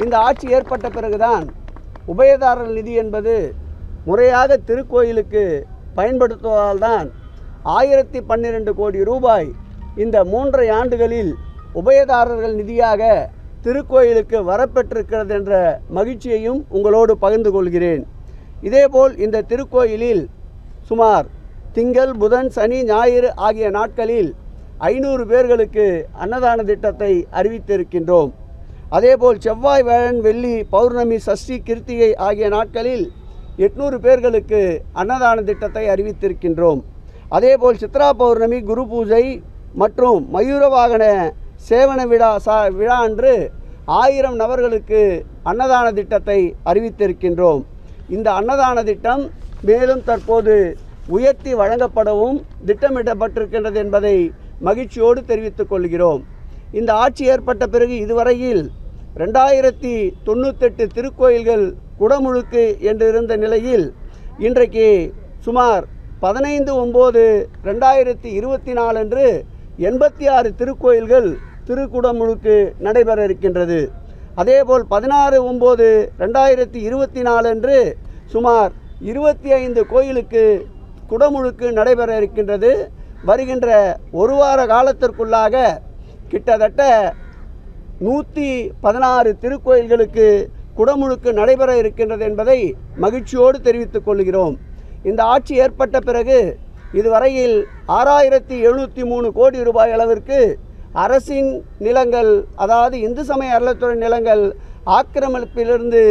இந்த ஆட்சி ஏற்பட்ட பிறகுதான் உபயதாரர் நிதி என்பது முறையாக திருக்கோயிலுக்கு பயன்படுத்துவதால் தான் 1012 கோடி ரூபாய் இந்த 3.5 ஆண்டுகளில் உபயதாரர்கள் நிதியாக திருக்கோயிலுக்கு வரப்பெற்றிருக்கிறது என்ற மகிழ்ச்சியையும் உங்களோடு பகிர்ந்து கொள்கிறேன். இதேபோல் இந்த திருக்கோயிலில் சுமார் திங்கள், புதன், சனி, ஞாயிறு ஆகிய நாட்களில் 500 பேர்களுக்கு அன்னதான திட்டத்தை அறிவித்திருக்கின்றோம். அதேபோல் செவ்வாய், வியாழன், வெள்ளி, பௌர்ணமி, சஷ்டி, கிருத்திகை ஆகிய நாட்களில் 800 பேர்களுக்கு அன்னதான திட்டத்தை அறிவித்திருக்கின்றோம். அதேபோல் சித்ரா பௌர்ணமி, குரு பூஜை மற்றும் மயூர வாகன சேவன விழா அன்று 1000 நபர்களுக்கு அன்னதான திட்டத்தை அறிவித்திருக்கின்றோம். இந்த அன்னதான திட்டம் மேலும் தற்போது உயர்த்தி வழங்கப்படவும் திட்டமிடப்பட்டிருக்கின்றது என்பதை மகிழ்ச்சியோடு தெரிவித்துக் கொள்கிறோம். இந்த ஆட்சி ஏற்பட்ட பிறகு இதுவரையில் 2098 திருக்கோயில்கள் குடமுழுக்கு என்று இருந்த நிலையில் இன்றைக்கு சுமார் 15/9/2024 அன்று 86 திருக்கோயில்கள் திருக்குடமுழுக்கு நடைபெற இருக்கின்றது. அதேபோல் 16/9/2024 அன்று சுமார் 25 கோயிலுக்கு குடமுழுக்கு நடைபெற இருக்கின்றது. வருகின்ற ஒரு வார காலத்திற்குள்ளாக கிட்டத்தட்ட 116 திருக்கோயில்களுக்கு குடமுழுக்கு நடைபெற இருக்கின்றது என்பதை மகிழ்ச்சியோடு தெரிவித்துக் கொள்கிறோம். இந்த ஆட்சி ஏற்பட்ட பிறகு இதுவரையில் 6703 கோடி ரூபாய் அளவிற்கு அரசின் நிலங்கள், அதாவது இந்து சமய அறநிலையத்துறை நிலங்கள் ஆக்கிரமிப்பிலிருந்து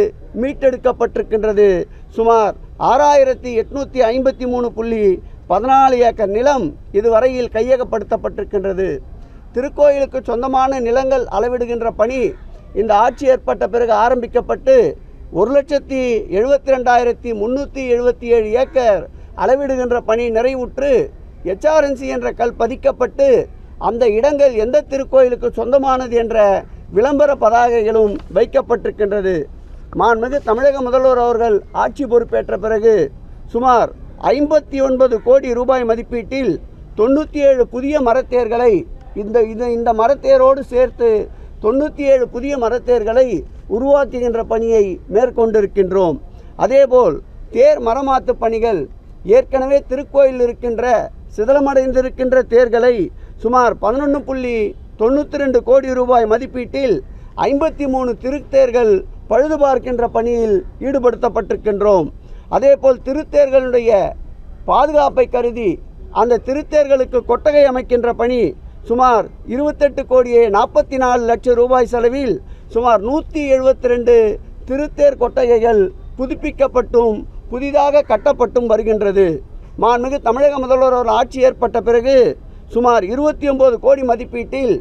மீட்டெடுக்கப்பட்டிருக்கின்றது. சுமார் 6853.14 ஏக்கர் நிலம் இதுவரையில் கையகப்படுத்தப்பட்டிருக்கின்றது. திருக்கோயிலுக்கு சொந்தமான நிலங்கள் அளவிடுகின்ற பணி இந்த ஆட்சி ஏற்பட்ட பிறகு ஆரம்பிக்கப்பட்டு 1,72,377 ஏக்கர் அளவிடுகின்ற பணி நிறைவுற்று HRNC என்ற கல் பதிக்கப்பட்டு அந்த இடங்கள் எந்த திருக்கோயிலுக்கு சொந்தமானது என்ற விளம்பர பதாகைகளும் வைக்கப்பட்டிருக்கின்றது. மாண்புமிகு தமிழக முதல்வர் அவர்கள் ஆட்சி பொறுப்பேற்ற பிறகு சுமார் 59 கோடி ரூபாய் மதிப்பீட்டில் 97 புதிய மரத்தேர்களை இந்த மரத்தேரோடு சேர்த்து 97 புதிய மரத்தேர்களை உருவாக்குகின்ற பணியை மேற்கொண்டிருக்கின்றோம். அதேபோல் தேர் மரமாத்து பணிகள் ஏற்கனவே திருக்கோயில் இருக்கின்ற சிதலமடைந்திருக்கின்ற தேர்களை சுமார் 11.92 கோடி ரூபாய் மதிப்பீட்டில் 53 திருத்தேர்கள் பழுது பார்க்கின்ற பணியில் ஈடுபடுத்தப்பட்டிருக்கின்றோம். அதேபோல் திருத்தேர்களுடைய பாதுகாப்பை கருதி அந்த திருத்தேர்களுக்கு கொட்டகை அமைக்கின்ற பணி சுமார் 28,44 லட்சம் ரூபாய் செலவில் சுமார் 172 திருத்தேர் கொட்டகைகள் புதுப்பிக்கப்பட்டும் புதிதாக கட்டப்பட்டும் வருகின்றது. மாண்புமிகு தமிழக முதல்வர் ஆட்சி ஏற்பட்ட பிறகு சுமார் 29 கோடி மதிப்பீட்டில்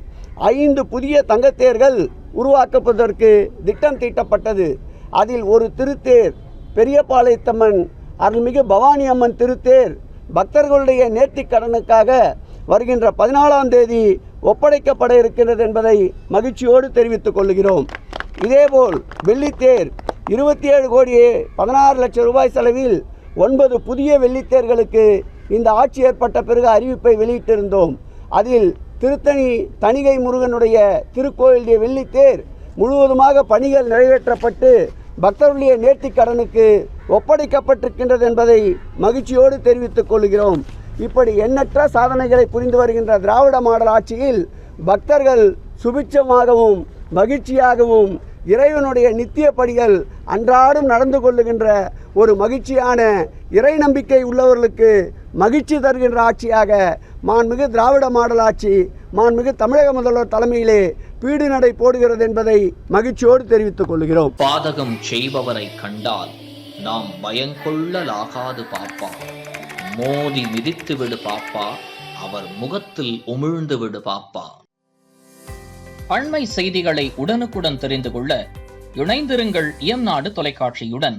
5 புதிய தங்கத்தேர்கள் உருவாக்குவதற்கு திட்டம் தீட்டப்பட்டது. அதில் ஒரு திருத்தேர் பெரியபாளையத்தம்மன் அருள்மிகு பவானி அம்மன் திருத்தேர் பக்தர்களுடைய நேர்த்திக் கடனுக்காக வருகின்ற 14ஆம் தேதி ஒப்படைக்கப்பட இருக்கின்றது என்பதை மகிழ்ச்சியோடு தெரிவித்துக் கொள்கிறோம். இதேபோல் வெள்ளித்தேர் 27,16 லட்சம் ரூபாய் செலவில் 9 புதிய வெள்ளித்தேர்களுக்கு இந்த ஆட்சி ஏற்பட்ட பிறகு அறிவிப்பை வெளியிட்டிருந்தோம். அதில் திருத்தணி தணிகை முருகனுடைய திருக்கோயிலுடைய வெள்ளித்தேர் முழுவதுமாக பணிகள் நிறைவேற்றப்பட்டு பக்தர்களுடைய நேர்த்திக் கடனுக்கு ஒப்படைக்கப்பட்டிருக்கின்றது என்பதை மகிழ்ச்சியோடு தெரிவித்துக் கொள்கிறோம். இப்படி எண்ணற்ற சாதனைகளை புரிந்து வருகின்ற திராவிட மாடல் ஆட்சியில் பக்தர்கள் சுபிட்சமாகவும் மகிழ்ச்சியாகவும் இறைவனுடைய நித்திய படிகள் அன்றாடம் நடந்து கொள்ளுகின்ற ஒரு மகிழ்ச்சியான இறை நம்பிக்கை உள்ளவர்களுக்கு மகிழ்ச்சி தருகின்ற ஆட்சியாக மாண்புமிகு திராவிட மாடல் ஆட்சி மாண்புமிகு தமிழக முதல்வர் தலைமையிலே பீடு நடை போடுகிறது என்பதை மகிழ்ச்சியோடு தெரிவித்துக் கொள்கிறோம். பாதகம் செய்பவரை கண்டால் நாம் பயங்கொள்ளலாகாது பாப்பா, மோதி மிதித்து விடு பாப்பா, அவர் முகத்தில் உமிழ்ந்து விடு பாப்பா. அண்மை செய்திகளை உடனுக்குடன் தெரிந்து கொள்ள இணைந்திருங்கள் இயம்நாடு தொலைக்காட்சியுடன்.